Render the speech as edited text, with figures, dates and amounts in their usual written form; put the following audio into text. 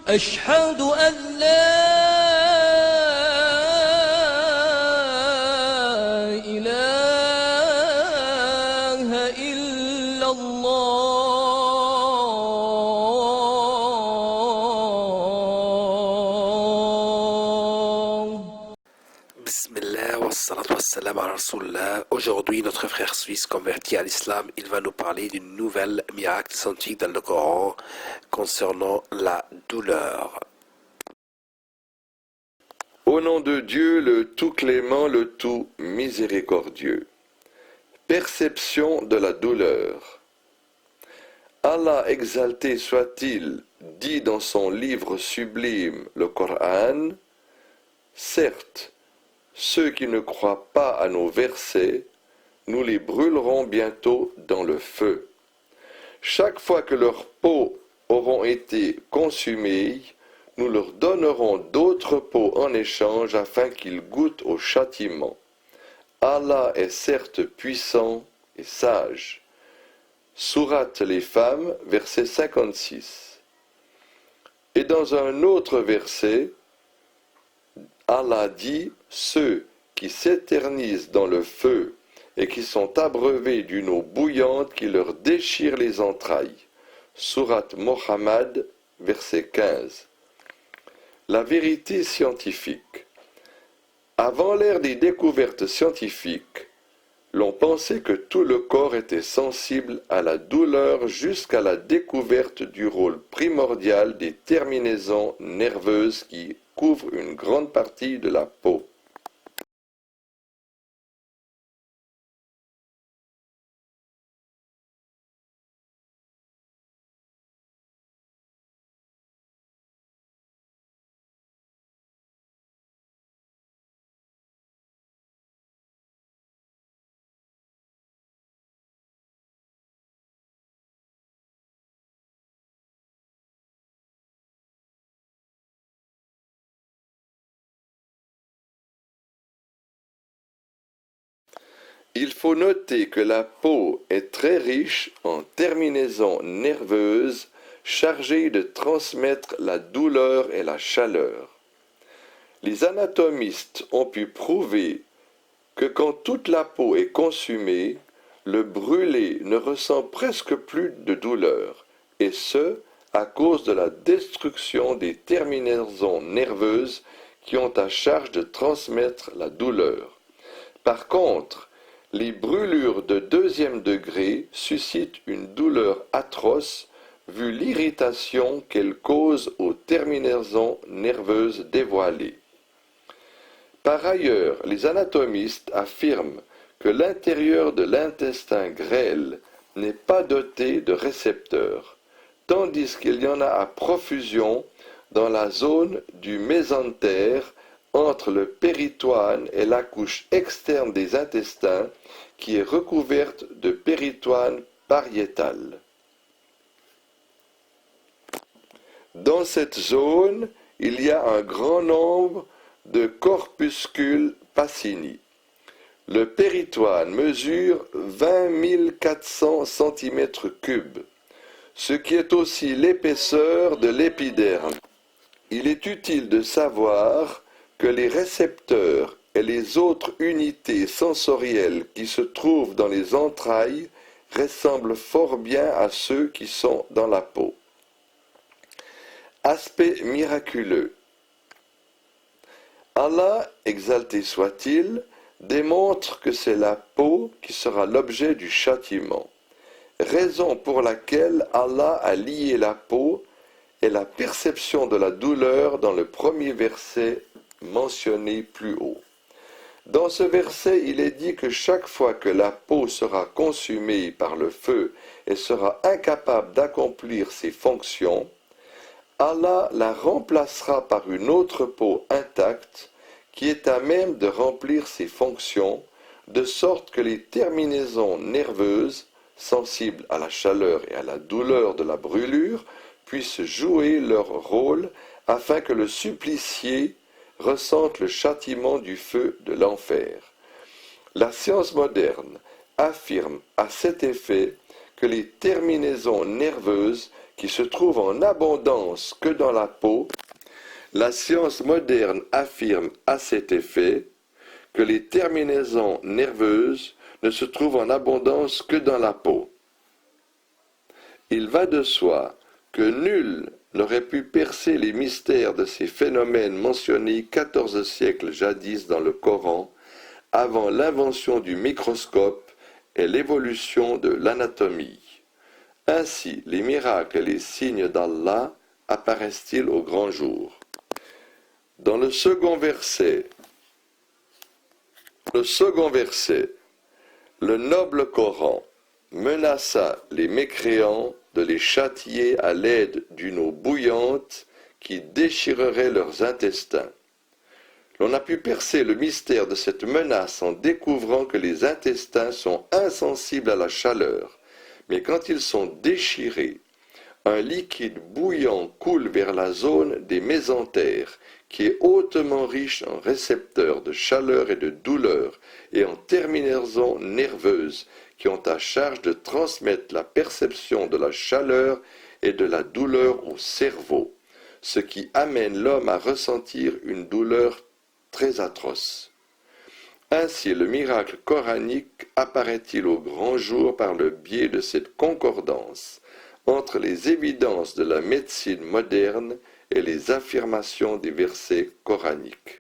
أشهد أن لا إله إلا الله. Bismillah wa salatu wa salam ala Rasulullah. Aujourd'hui, notre frère suisse converti à l'islam, il va nous parler d'une nouvelle miracle scientifique dans le Coran concernant la douleur. Au nom de Dieu, le tout clément, le tout miséricordieux. Perception de la douleur. Allah exalté soit-il, dit dans son livre sublime, le Coran, certes, ceux qui ne croient pas à nos versets, nous les brûlerons bientôt dans le feu. Chaque fois que leurs peaux auront été consumées, nous leur donnerons d'autres peaux en échange afin qu'ils goûtent au châtiment. Allah est certes puissant et sage. Sourate les femmes, verset 56. Et dans un autre verset, Allah dit, ceux qui s'éternisent dans le feu et qui sont abreuvés d'une eau bouillante qui leur déchire les entrailles. Sourate Mohammed, verset 15. La vérité scientifique. Avant l'ère des découvertes scientifiques, l'on pensait que tout le corps était sensible à la douleur jusqu'à la découverte du rôle primordial des terminaisons nerveuses qui couvrent une grande partie de la peau. Il faut noter que la peau est très riche en terminaisons nerveuses chargées de transmettre la douleur et la chaleur. Les anatomistes ont pu prouver que quand toute la peau est consumée, le brûlé ne ressent presque plus de douleur, et ce, à cause de la destruction des terminaisons nerveuses qui ont à charge de transmettre la douleur. Par contre, les brûlures de deuxième degré suscitent une douleur atroce vu l'irritation qu'elles causent aux terminaisons nerveuses dévoilées. Par ailleurs, les anatomistes affirment que l'intérieur de l'intestin grêle n'est pas doté de récepteurs, tandis qu'il y en a à profusion dans la zone du mésentère entre le péritoine et la couche externe des intestins qui est recouverte de péritoine pariétal. Dans cette zone, il y a un grand nombre de corpuscules Pacini. Le péritoine mesure 20 400 cm3, ce qui est aussi l'épaisseur de l'épiderme. Il est utile de savoir que les récepteurs et les autres unités sensorielles qui se trouvent dans les entrailles ressemblent fort bien à ceux qui sont dans la peau. Aspect miraculeux. Allah, exalté soit-il, démontre que c'est la peau qui sera l'objet du châtiment, raison pour laquelle Allah a lié la peau et la perception de la douleur dans le premier verset mentionné plus haut. Dans ce verset, il est dit que chaque fois que la peau sera consumée par le feu et sera incapable d'accomplir ses fonctions, Allah la remplacera par une autre peau intacte qui est à même de remplir ses fonctions, de sorte que les terminaisons nerveuses, sensibles à la chaleur et à la douleur de la brûlure, puissent jouer leur rôle afin que le supplicié ressente le châtiment du feu de l'enfer. La science moderne affirme à cet effet que les terminaisons nerveuses qui se trouve en abondance que dans la peau, la science moderne affirme à cet effet que les terminaisons nerveuses ne se trouvent en abondance que dans la peau. Il va de soi que nul n'aurait pu percer les mystères de ces phénomènes mentionnés 14 siècles jadis dans le Coran, avant l'invention du microscope et l'évolution de l'anatomie. Ainsi, les miracles et les signes d'Allah apparaissent-ils au grand jour. Dans le second verset, le noble Coran menaça les mécréants de les châtier à l'aide d'une eau bouillante qui déchirerait leurs intestins. L'on a pu percer le mystère de cette menace en découvrant que les intestins sont insensibles à la chaleur, mais quand ils sont déchirés, un liquide bouillant coule vers la zone des mésentères, qui est hautement riche en récepteurs de chaleur et de douleur et en terminaisons nerveuses qui ont à charge de transmettre la perception de la chaleur et de la douleur au cerveau, ce qui amène l'homme à ressentir une douleur très atroce. Ainsi, le miracle coranique apparaît-il au grand jour par le biais de cette concordance entre les évidences de la médecine moderne et les affirmations des versets coraniques.